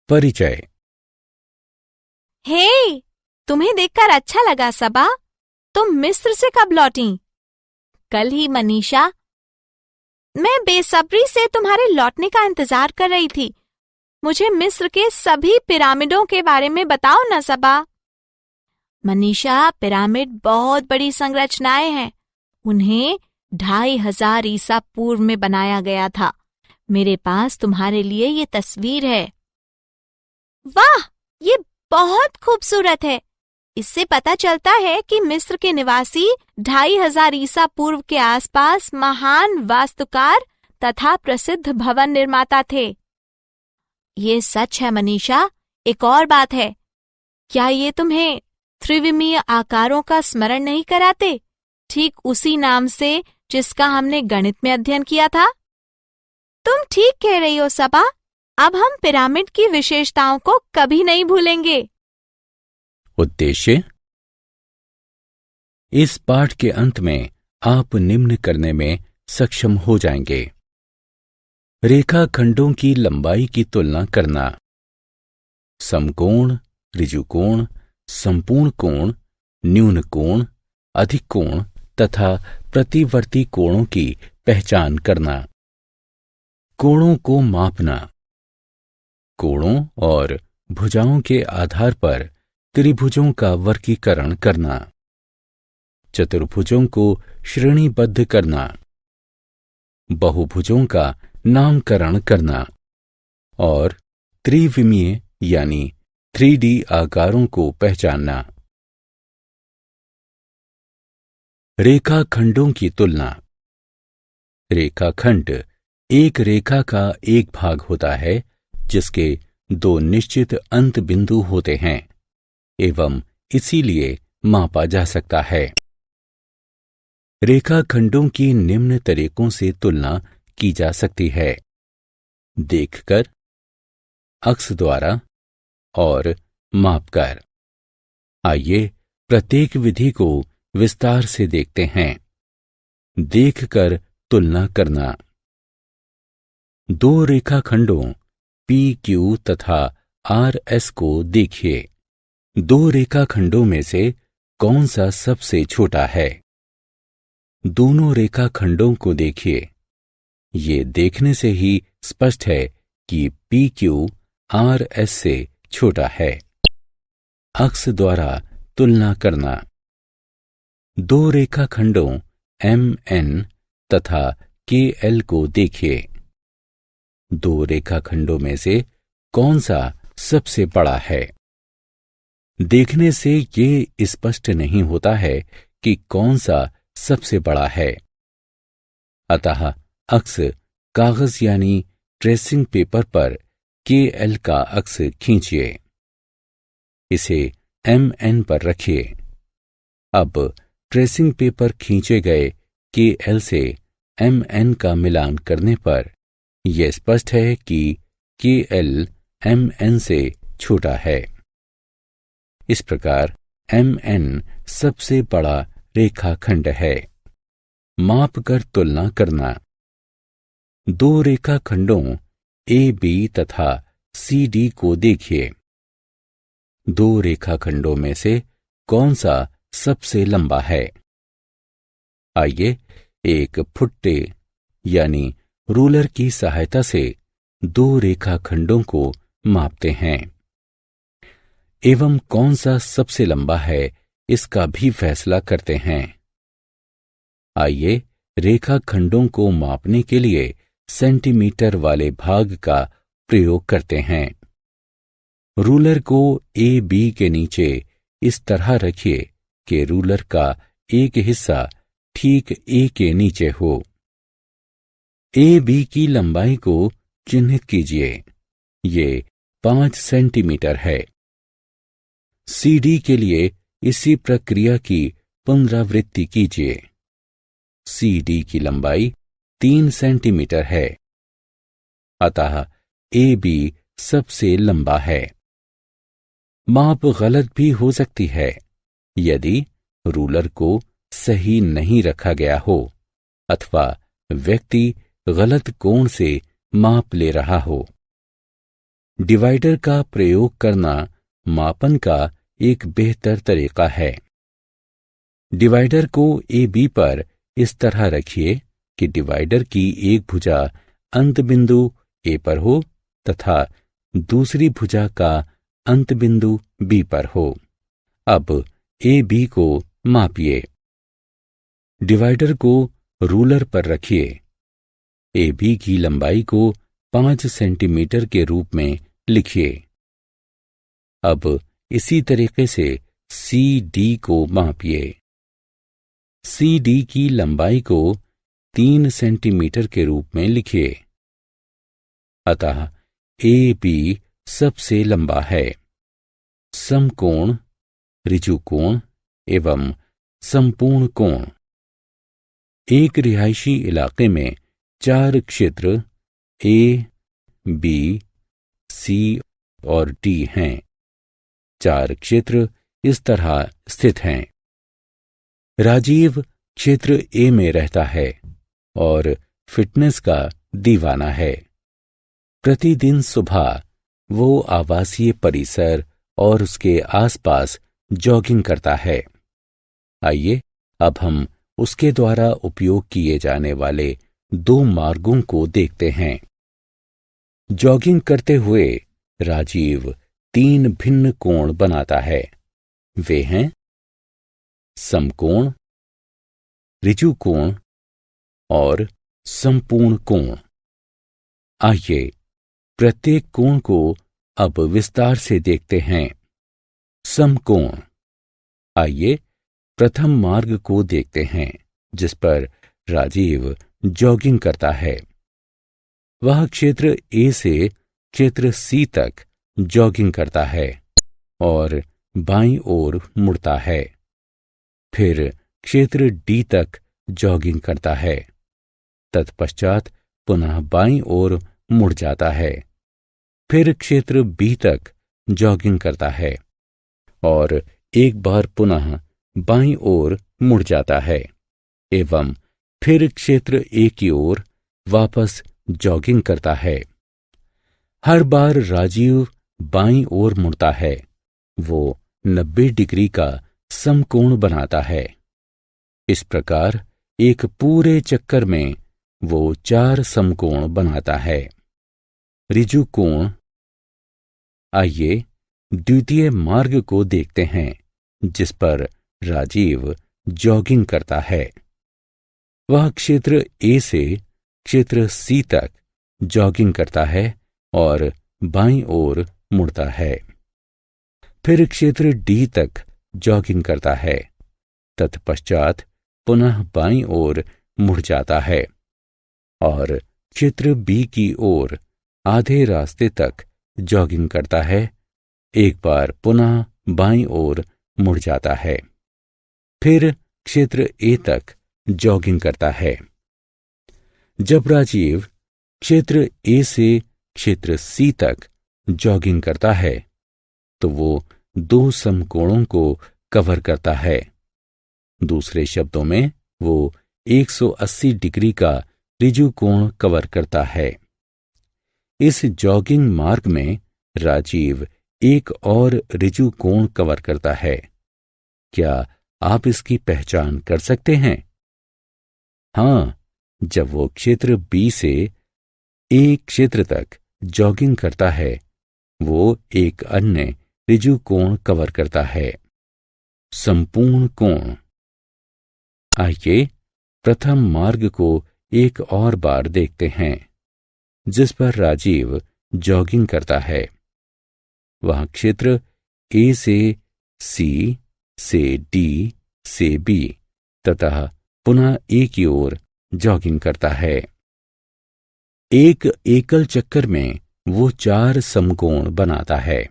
परिचय। हे, तुम्हें देखकर अच्छा लगा सबा। तुम मिस्र से कब लौटी? कल ही मनीषा। मैं बेसब्री से तुम्हारे लौटने का इंतजार कर रही थी। मुझे मिस्र के सभी पिरामिडों के बारे में बताओ ना सबा। मनीषा, पिरामिड बहुत बड़ी संरचनाएं हैं। उन्हें 2500 ईसा पूर्व में बनाया गया था। मेरे पास तुम्हारे लिए ये तस्वीर है। वाह, ये बहुत खूबसूरत है। इससे पता चलता है कि मिस्र के निवासी 2500 ईसा पूर्व के आसपास महान वास्तुकार तथा प्रसिद्ध भवन निर्माता थे। ये सच है मनीषा। एक और बात है, क्या ये तुम्हें त्रिविमीय आकारों का स्मरण नहीं कराते? ठीक उसी नाम से जिसका हमने गणित में अध्ययन किया था। तुम ठीक कह रही हो सबा। अब हम पिरामिड की विशेषताओं को कभी नहीं भूलेंगे। उद्देश्य। इस पाठ के अंत में आप निम्न करने में सक्षम हो जाएंगे। रेखाखंडों की लंबाई की तुलना करना, समकोण, ऋजुकोण, संपूर्ण कोण, न्यून कोण, अधिक कोण तथा प्रतिवर्ती कोणों की पहचान करना, कोणों को मापना, कोणों और भुजाओं के आधार पर त्रिभुजों का वर्गीकरण करना, चतुर्भुजों को श्रेणीबद्ध करना, बहुभुजों का नामकरण करना और त्रिविमीय यानी 3D आकारों को पहचानना। रेखाखंडों की तुलना। रेखाखंड एक रेखा का एक भाग होता है जिसके दो निश्चित अंत बिंदु होते हैं एवं इसीलिए मापा जा सकता है। रेखाखंडों की निम्न तरीकों से तुलना की जा सकती है: देखकर, अक्स द्वारा और मापकर। आइए प्रत्येक विधि को विस्तार से देखते हैं। देखकर तुलना करना। दो रेखाखंडों PQ तथा RS को देखिए। दो रेखाखंडों में से कौन सा सबसे छोटा है? दोनों रेखाखंडों को देखिए। ये देखने से ही स्पष्ट है कि PQ RS से छोटा है। अक्स द्वारा तुलना करना। दो रेखाखंडों MN तथा KL को देखिए। दो रेखाखंडों में से कौन सा सबसे बड़ा है? देखने से ये स्पष्ट नहीं होता है कि कौन सा सबसे बड़ा है। अतः अक्स कागज यानी ट्रेसिंग पेपर पर KL का अक्स खींचिए। इसे MN पर रखिए। अब ट्रेसिंग पेपर खींचे गए KL से MN का मिलान करने पर यह स्पष्ट है कि KL MN से छोटा है। इस प्रकार MN सबसे बड़ा रेखाखंड है। माप कर तुलना करना। दो रेखाखंडों AB तथा CD को देखिए। दो रेखाखंडों में से कौन सा सबसे लंबा है? आइए एक फुट्टे यानी रूलर की सहायता से दो रेखाखंडों को मापते हैं एवं कौन सा सबसे लंबा है इसका भी फैसला करते हैं। आइए रेखाखंडों को मापने के लिए सेंटीमीटर वाले भाग का प्रयोग करते हैं। रूलर को AB के नीचे इस तरह रखिए कि रूलर का एक हिस्सा ठीक A के नीचे हो। AB की लंबाई को चिन्हित कीजिए। ये 5 सेंटीमीटर है। CD के लिए इसी प्रक्रिया की पुनरावृत्ति कीजिए। CD की लंबाई 3 सेंटीमीटर है। अतः AB सबसे लंबा है। माप गलत भी हो सकती है यदि रूलर को सही नहीं रखा गया हो अथवा व्यक्ति गलत कोण से माप ले रहा हो। डिवाइडर का प्रयोग करना मापन का एक बेहतर तरीका है। डिवाइडर को ए बी पर इस तरह रखिए कि डिवाइडर की एक भुजा अंत बिंदु ए पर हो तथा दूसरी भुजा का अंत बिंदु बी पर हो। अब ए बी को मापिए। डिवाइडर को रूलर पर रखिए। ए बी की लंबाई को 5 सेंटीमीटर के रूप में लिखिए। अब इसी तरीके से सी डी को मापिए। सी डी की लंबाई को 3 सेंटीमीटर के रूप में लिखिए। अतः ए बी सबसे लंबा है। समकोण, ऋजु कोण एवं संपूर्ण कोण। एक रिहायशी इलाके में 4 क्षेत्र ए, बी, सी और डी हैं। 4 क्षेत्र इस तरह स्थित हैं। राजीव क्षेत्र ए में रहता है और फिटनेस का दीवाना है। प्रतिदिन सुबह वो आवासीय परिसर और उसके आसपास जॉगिंग करता है। आइए अब हम उसके द्वारा उपयोग किए जाने वाले 2 मार्गों को देखते हैं। जॉगिंग करते हुए राजीव 3 भिन्न कोण बनाता है। वे हैं समकोण, ऋजु कोण और संपूर्ण कोण। आइए प्रत्येक कोण को अब विस्तार से देखते हैं। समकोण। आइए प्रथम मार्ग को देखते हैं जिस पर राजीव जॉगिंग करता है। वह क्षेत्र ए से क्षेत्र सी तक जॉगिंग करता है और बाईं ओर मुड़ता है। फिर क्षेत्र डी तक जॉगिंग करता है। तत्पश्चात पुनः बाईं ओर मुड़ जाता है। फिर क्षेत्र बी तक जॉगिंग करता है और एक बार पुनः बाईं ओर मुड़ जाता है एवं फिर क्षेत्र ए की ओर वापस जॉगिंग करता है। हर बार राजीव बाईं ओर मुड़ता है। वो 90 डिग्री का समकोण बनाता है। इस प्रकार एक पूरे चक्कर में वो 4 समकोण बनाता है। ऋजु कोण। आइए द्वितीय मार्ग को देखते हैं जिस पर राजीव जॉगिंग करता है। वह क्षेत्र ए से क्षेत्र सी तक जॉगिंग करता है और बाईं ओर मुड़ता है। फिर क्षेत्र डी तक जॉगिंग करता है। तत्पश्चात पुनः बाईं ओर मुड़ जाता है और क्षेत्र बी की ओर आधे रास्ते तक जॉगिंग करता है। एक बार पुनः बाईं ओर मुड़ जाता है। फिर क्षेत्र ए तक जॉगिंग करता है। जब राजीव क्षेत्र ए से क्षेत्र सी तक जॉगिंग करता है तो वो 2 समकोणों को कवर करता है। दूसरे शब्दों में वो 180 डिग्री का ऋजु कोण कवर करता है। इस जॉगिंग मार्ग में राजीव एक और ऋजु कोण कवर करता है। क्या आप इसकी पहचान कर सकते हैं? हाँ, जब वो क्षेत्र बी से ए क्षेत्र तक जॉगिंग करता है वो एक अन्य ऋजु कोण कवर करता है, संपूर्ण कोण। आइए प्रथम मार्ग को एक और बार देखते हैं जिस पर राजीव जॉगिंग करता है। वह क्षेत्र ए से सी, से डी, से बी तथा पुनः ए की ओर जॉगिंग करता है। एक एकल चक्कर में वो 4 समकोण बनाता है।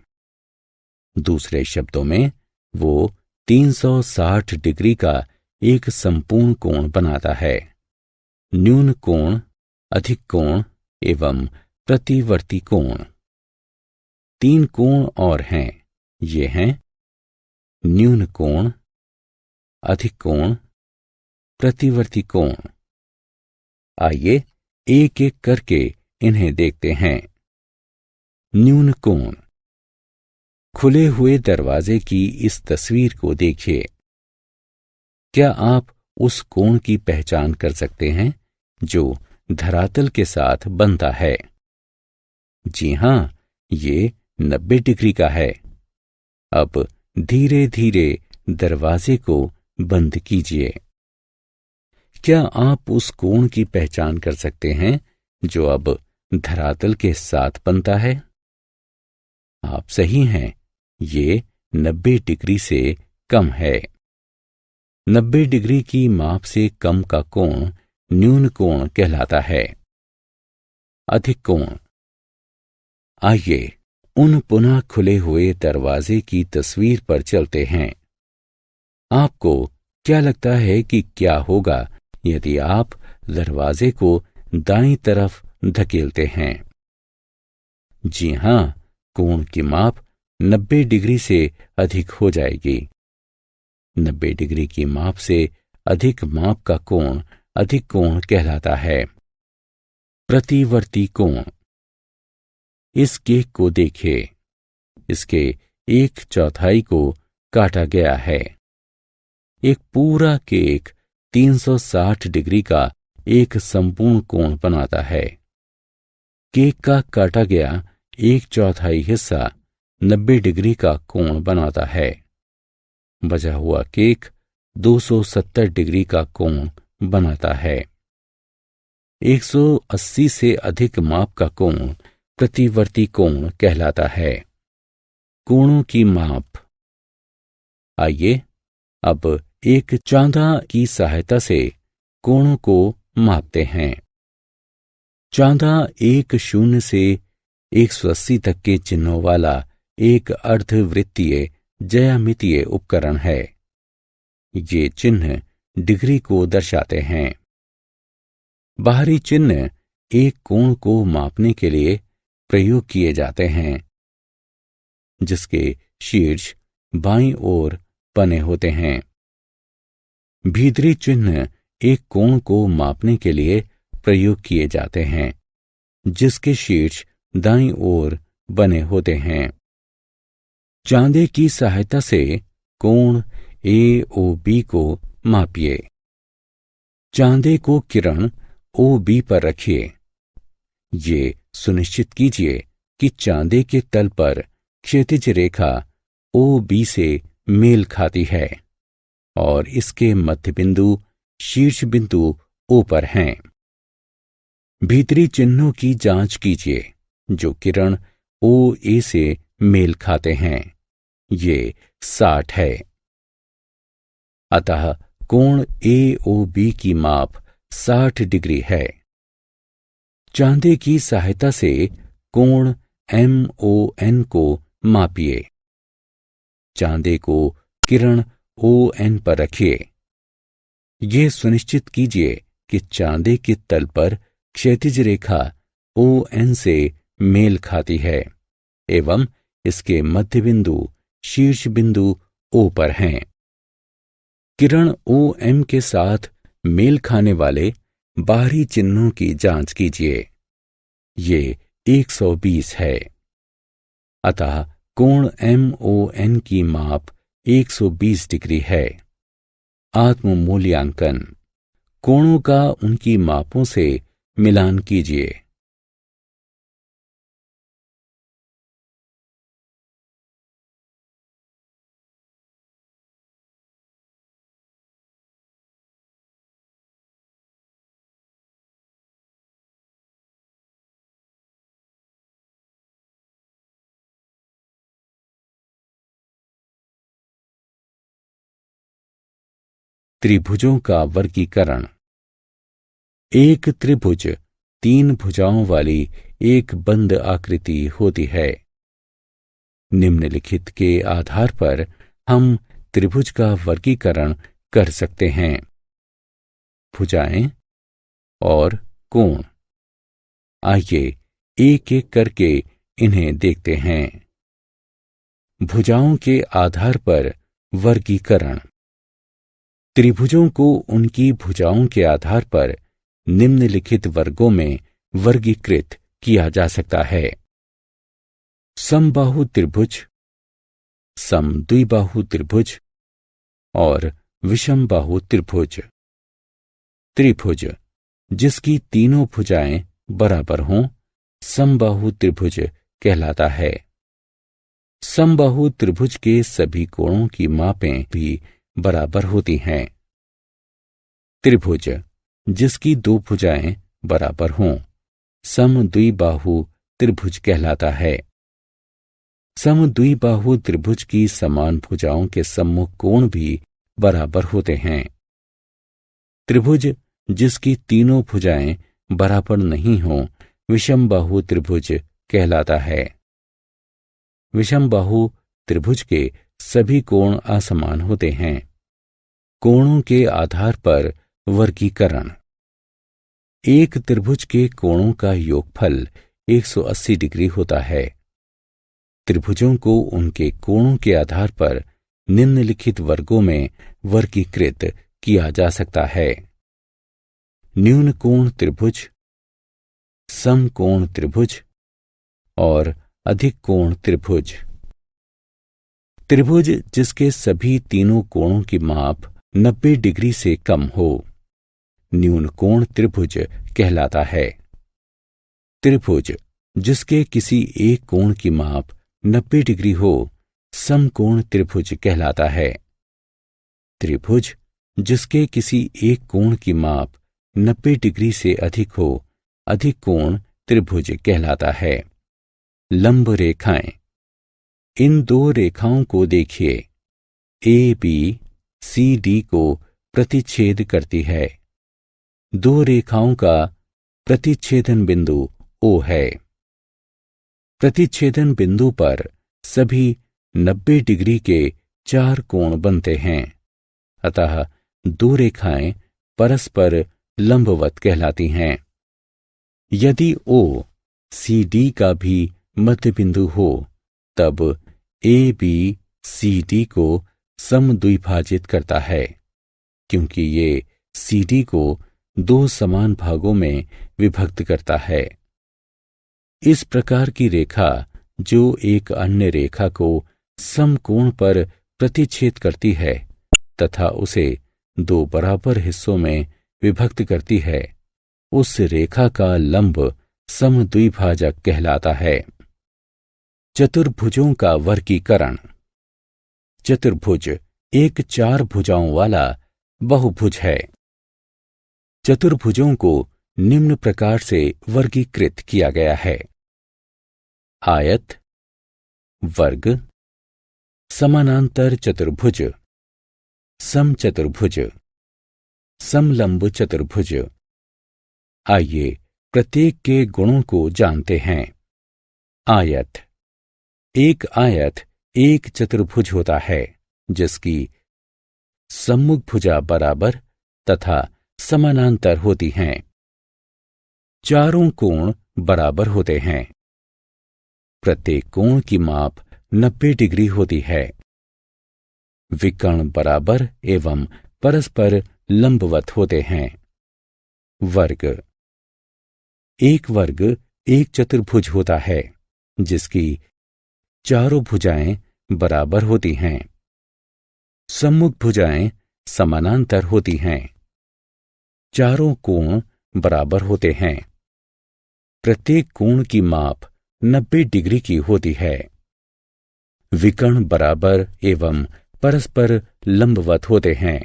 दूसरे शब्दों में वो 360 डिग्री का एक संपूर्ण कोण बनाता है। न्यून कोण, अधिक कोण एवं प्रतिवर्ती कोण। 3 कोण और हैं। ये हैं न्यून कोण, अधिक कोण, प्रतिवर्ती कोण। आइए एक एक करके इन्हें देखते हैं। न्यून कोण। खुले हुए दरवाजे की इस तस्वीर को देखिए। क्या आप उस कोण की पहचान कर सकते हैं जो धरातल के साथ बनता है? जी हां, ये 90 डिग्री का है। अब धीरे धीरे दरवाजे को बंद कीजिए। क्या आप उस कोण की पहचान कर सकते हैं जो अब धरातल के साथ बनता है? आप सही हैं, ये 90 डिग्री से कम है। 90 डिग्री की माप से कम का कोण न्यून कोण कहलाता है। अधिक कोण। आइए उन पुनः खुले हुए दरवाजे की तस्वीर पर चलते हैं। आपको क्या लगता है कि क्या होगा यदि आप दरवाजे को दाईं तरफ धकेलते हैं? जी हां, कोण की माप 90 डिग्री से अधिक हो जाएगी। 90 डिग्री की माप से अधिक माप का कोण अधिक कोण कहलाता है। प्रतिवर्ती कोण। इस केक को देखिए। इसके 1/4 को काटा गया है। एक पूरा केक 360 डिग्री का एक संपूर्ण कोण बनाता है। केक का काटा गया 1/4 हिस्सा 90 डिग्री का कोण बनाता है। बचा हुआ केक 270 डिग्री का कोण बनाता है। 180 से अधिक माप का कोण प्रतिवर्ती कोण कहलाता है। कोणों की माप। आइए अब एक चांदा की सहायता से कोणों को मापते हैं। चांदा एक 0 से 180 तक के चिन्हों वाला एक अर्धवृत्तीय ज्यामितीय उपकरण है। ये चिन्ह डिग्री को दर्शाते हैं। बाहरी चिन्ह एक कोण को मापने के लिए प्रयोग किए जाते हैं, जिसके शीर्ष बाईं ओर बने होते हैं। भीतरी चिन्ह एक कोण को मापने के लिए प्रयोग किए जाते हैं, जिसके शीर्ष दाईं ओर बने होते हैं। चांदे की सहायता से कोण AOB को मापिए। चांदे को किरण OB पर रखिए। ये सुनिश्चित कीजिए कि चांदे के तल पर क्षैतिज रेखा OB से मेल खाती है और इसके मध्य बिंदु शीर्ष बिंदु O पर हैं। भीतरी चिन्हों की जांच कीजिए जो किरण OA से मेल खाते हैं। ये 60 है। अतः कोण AOB की माप 60 डिग्री है। चांदे की सहायता से कोण MON को मापिए। चांदे को किरण ON पर रखिए। यह सुनिश्चित कीजिए कि चांदे के तल पर क्षैतिज रेखा ON से मेल खाती है एवं इसके मध्य बिंदु शीर्ष बिंदु O पर हैं। किरण OM के साथ मेल खाने वाले बाहरी चिन्हों की जांच कीजिए। ये 120 है। अतः कोण MON की माप 120 डिग्री है। आत्म मूल्यांकन। कोणों का उनकी मापों से मिलान कीजिए। त्रिभुजों का वर्गीकरण। एक त्रिभुज 3 भुजाओं वाली एक बंद आकृति होती है। निम्नलिखित के आधार पर हम त्रिभुज का वर्गीकरण कर सकते हैं। भुजाएं और कोण। आइए एक एक करके इन्हें देखते हैं। भुजाओं के आधार पर वर्गीकरण। त्रिभुजों को उनकी भुजाओं के आधार पर निम्नलिखित वर्गों में वर्गीकृत किया जा सकता है। समबाहु त्रिभुज, समद्विबाहु त्रिभुज और विषमबाहु त्रिभुज। त्रिभुज जिसकी तीनों भुजाएं बराबर हों समबाहु त्रिभुज कहलाता है। समबाहु त्रिभुज के सभी कोणों की मापें भी बराबर होती हैं। त्रिभुज जिसकी दो भुजाएं बराबर हों समद्विबाहु त्रिभुज कहलाता है। समद्विबाहु त्रिभुज की समान भुजाओं के सम्मुख कोण भी बराबर होते हैं। त्रिभुज जिसकी तीनों भुजाएं बराबर नहीं हों विषमबाहु त्रिभुज कहलाता है। विषमबाहु त्रिभुज के सभी कोण असमान होते हैं। कोणों के आधार पर वर्गीकरण। एक त्रिभुज के कोणों का योगफल 180 डिग्री होता है। त्रिभुजों को उनके कोणों के आधार पर निम्नलिखित वर्गों में वर्गीकृत किया जा सकता है। न्यून कोण त्रिभुज, समकोण त्रिभुज और अधिक कोण त्रिभुज। त्रिभुज जिसके सभी तीनों कोणों की माप 90 डिग्री से कम हो न्यून कोण त्रिभुज कहलाता है। त्रिभुज जिसके किसी एक कोण की माप 90 डिग्री हो समकोण त्रिभुज कहलाता है। त्रिभुज जिसके किसी एक कोण की माप 90 डिग्री से अधिक हो अधिक कोण त्रिभुज कहलाता है। लंब रेखाएं। इन दो रेखाओं को देखिए। ए बी सी डी को प्रतिच्छेद करती है। दो रेखाओं का प्रतिच्छेदन बिंदु O है। प्रतिच्छेदन बिंदु पर सभी 90 डिग्री के 4 कोण बनते हैं। अतः दो रेखाएं परस्पर लंबवत कहलाती हैं। यदि O सी डी का भी मध्य बिंदु हो तब ए बी सी डी को समद्विभाजित करता है, क्योंकि ये सी डी को दो समान भागों में विभक्त करता है। इस प्रकार की रेखा जो एक अन्य रेखा को समकोण पर प्रतिच्छेद करती है तथा उसे दो बराबर हिस्सों में विभक्त करती है, उस रेखा का लंब समद्विभाजक कहलाता है। चतुर्भुजों का वर्गीकरण। चतुर्भुज एक 4 भुजाओं वाला बहुभुज है। चतुर्भुजों को निम्न प्रकार से वर्गीकृत किया गया है। आयत, वर्ग, समानांतर चतुर्भुज, समचतुर्भुज, समलंब चतुर्भुज। आइए प्रत्येक के गुणों को जानते हैं। आयत। एक आयत एक चतुर्भुज होता है जिसकी सम्मुख भुजा बराबर तथा समानांतर होती हैं। चारों कोण बराबर होते हैं। प्रत्येक कोण की माप 90 डिग्री होती है। विकर्ण बराबर एवं परस्पर लंबवत होते हैं। वर्ग। एक वर्ग एक चतुर्भुज होता है जिसकी चारों भुजाएं बराबर होती हैं। सम्मुख भुजाएं समानांतर होती हैं। चारों कोण बराबर होते हैं। प्रत्येक कोण की माप 90 डिग्री की होती है। विकर्ण बराबर एवं परस्पर लंबवत होते हैं।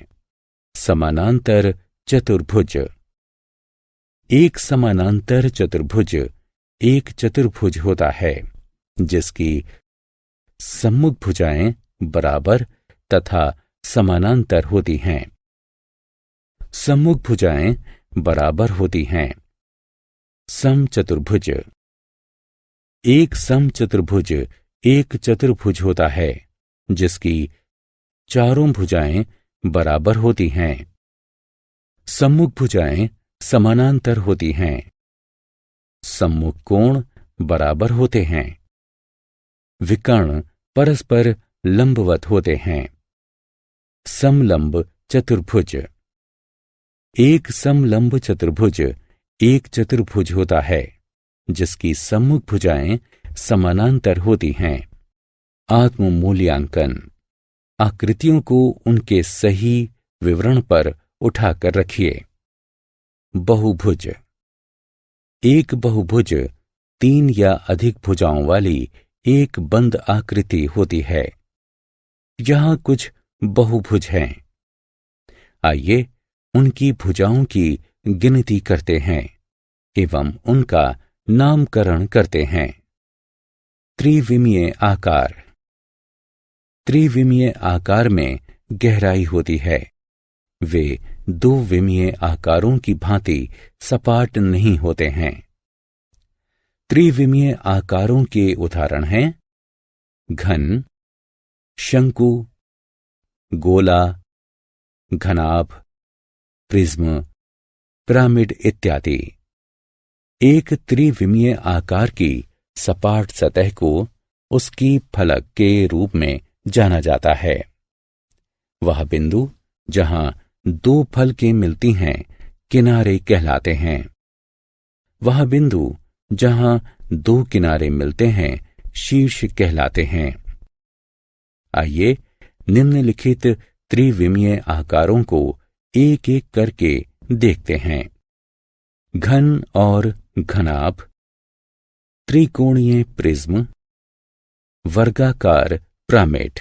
समानांतर चतुर्भुज। एक समानांतर चतुर्भुज एक चतुर्भुज होता है जिसकी सम्मुख भुजाएं बराबर तथा समानांतर होती हैं। सम्मुख भुजाएं बराबर होती हैं। समचतुर्भुज। एक समचतुर्भुज एक चतुर्भुज होता है जिसकी चारों भुजाएं बराबर होती हैं। सम्मुख भुजाएं समानांतर होती हैं। सम्मुख कोण बराबर होते हैं। विकर्ण परस्पर लंबवत होते हैं। समलंब चतुर्भुज। एक समलंब चतुर्भुज एक चतुर्भुज होता है जिसकी सम्मुख भुजाएं समानांतर होती हैं। आत्म मूल्यांकन। आकृतियों को उनके सही विवरण पर उठाकर रखिए। बहुभुज। एक बहुभुज 3 या अधिक भुजाओं वाली एक बंद आकृति होती है। यहां कुछ बहुभुज हैं। आइए उनकी भुजाओं की गिनती करते हैं एवं उनका नामकरण करते हैं। त्रिविमीय आकार। त्रिविमीय आकार में गहराई होती है। वे 2 विमीय आकारों की भांति सपाट नहीं होते हैं। त्रिविमीय आकारों के उदाहरण हैं घन, शंकु, गोला, घनाभ, प्रिज्म, पिरामिड इत्यादि। एक त्रिविमीय आकार की सपाट सतह को उसकी फलक के रूप में जाना जाता है। वह बिंदु जहां 2 फलकें मिलती हैं किनारे कहलाते हैं। वह बिंदु जहां 2 किनारे मिलते हैं शीर्ष कहलाते हैं। आइए निम्नलिखित त्रिविमीय आकारों को एक एक करके देखते हैं। घन और घनाभ, त्रिकोणीय प्रिज्म, वर्गाकार पिरामिड।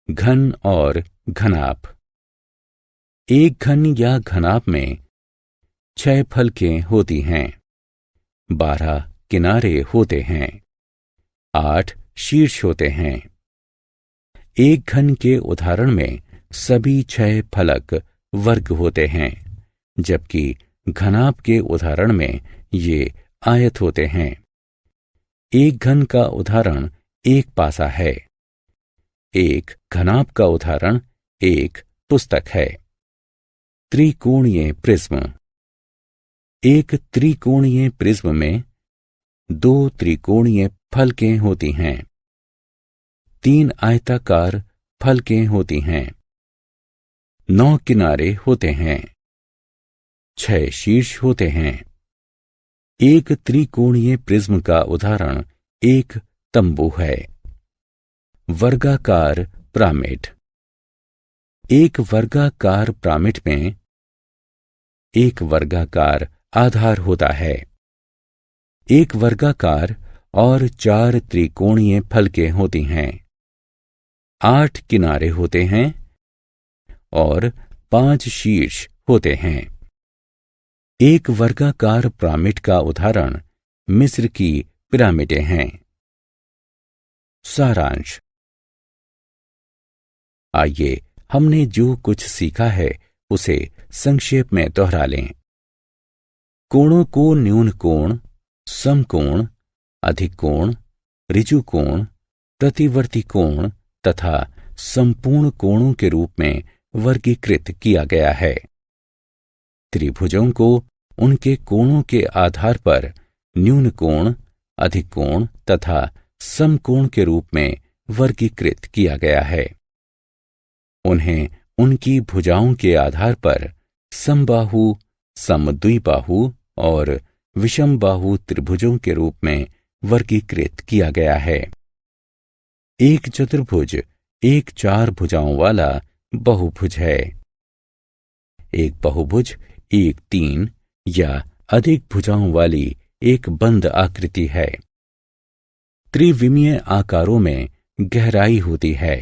घन और घनाभ। एक घन या घनाभ में 6 फलकें होती हैं, 12 किनारे होते हैं, 8 शीर्ष होते हैं। एक घन के उदाहरण में सभी 6 फलक वर्ग होते हैं, जबकि घनाभ के उदाहरण में ये आयत होते हैं। एक घन का उदाहरण एक पासा है। एक घनाभ का उदाहरण एक पुस्तक है। त्रिकोणीय प्रिज्म। एक त्रिकोणीय प्रिज्म में 2 त्रिकोणीय फलकें होती हैं, 3 आयताकार फलकें होती हैं, 9 किनारे होते हैं, 6 शीर्ष होते हैं। एक त्रिकोणीय प्रिज्म का उदाहरण एक तंबू है। वर्गाकार पिरामिड। एक वर्गाकार पिरामिड में एक वर्गाकार आधार होता है। एक वर्गाकार और 4 त्रिकोणीय फलकें होती हैं, 8 किनारे होते हैं और 5 शीर्ष होते हैं। एक वर्गाकार पिरामिड का उदाहरण मिस्र की पिरामिडें हैं। सारांश। आइए हमने जो कुछ सीखा है उसे संक्षेप में दोहरा लें। कोणों को न्यून कोण, समकोण, अधिक कोण, ऋजु कोण, प्रतिवर्ती कोण तथा संपूर्ण कोणों के रूप में वर्गीकृत किया गया है। त्रिभुजों को उनके कोणों के आधार पर न्यून कोण, अधिक कोण तथा समकोण के रूप में वर्गीकृत किया गया है। उन्हें उनकी भुजाओं के आधार पर समबाहु, समद्विबाहु और विषमबाहु त्रिभुजों के रूप में वर्गीकृत किया गया है। एक चतुर्भुज एक 4 भुजाओं वाला बहुभुज है। एक बहुभुज एक 3 या अधिक भुजाओं वाली एक बंद आकृति है। त्रिविमीय आकारों में गहराई होती है।